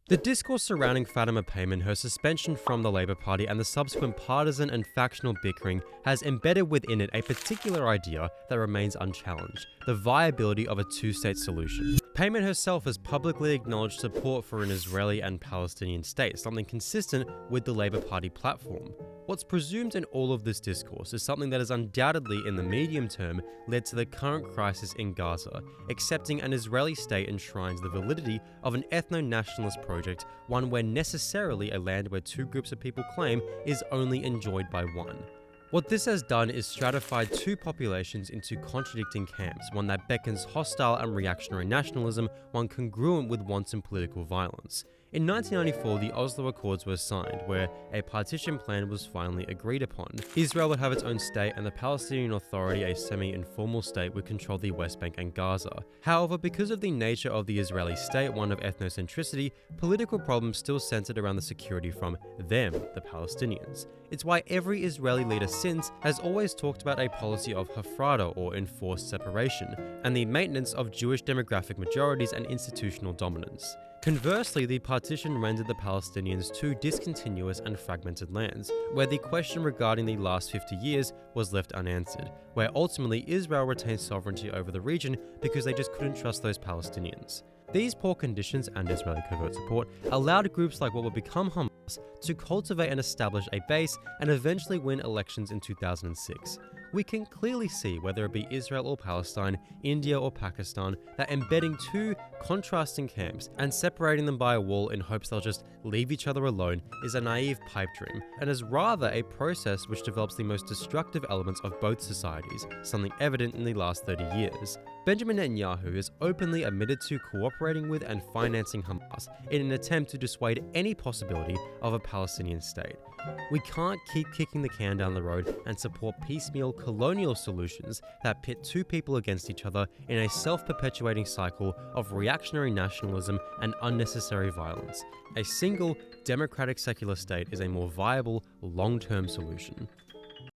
The discourse surrounding Fatima Payman, her suspension from the Labour Party, and the subsequent partisan and factional bickering has embedded within it a particular idea that remains unchallenged: the viability of a two-state solution. Payman herself has publicly acknowledged support for an Israeli and Palestinian state, something consistent with the Labour Party platform. What's presumed in all of this discourse is something that has undoubtedly, in the medium term, led to the current crisis in Gaza. Accepting an Israeli state enshrines the validity of an ethno-nationalist project, one where necessarily a land where two groups of people claim is only enjoyed by one. What this has done is stratified two populations into contradicting camps, one that beckons hostile and reactionary nationalism, one congruent with wanton political violence. In 1994, the Oslo Accords were signed, where a partition plan was finally agreed upon. Israel would have its own state, and the Palestinian Authority, a semi-informal state, would control the West Bank and Gaza. However, because of the nature of the Israeli state, one of ethnocentricity, political problems still centered around the security from them, the Palestinians. It's why every Israeli leader since has always talked about a policy of hafrada, or enforced separation, and the maintenance of Jewish demographic majorities and institutional dominance. Conversely, the partition rendered the Palestinians two discontinuous and fragmented lands, where the question regarding the last 50 years was left unanswered, where ultimately Israel retained sovereignty over the region because they just couldn't trust those Palestinians. These poor conditions and Israeli covert support allowed groups like what would become Hamas to cultivate and establish a base and eventually win elections in 2006. We can clearly see, whether it be Israel or Palestine, India or Pakistan, that embedding two contrasting camps and separating them by a wall in hopes they'll just leave each other alone is a naive pipe dream, and is rather a process which develops the most destructive elements of both societies, something evident in the last 30 years. Benjamin Netanyahu has openly admitted to cooperating with and financing Hamas in an attempt to dissuade any possibility of a Palestinian state. We can't keep kicking the can down the road and support piecemeal colonial solutions that pit two people against each other in a self-perpetuating cycle of reactionary nationalism and unnecessary violence. A single, democratic secular state is a more viable, long-term solution.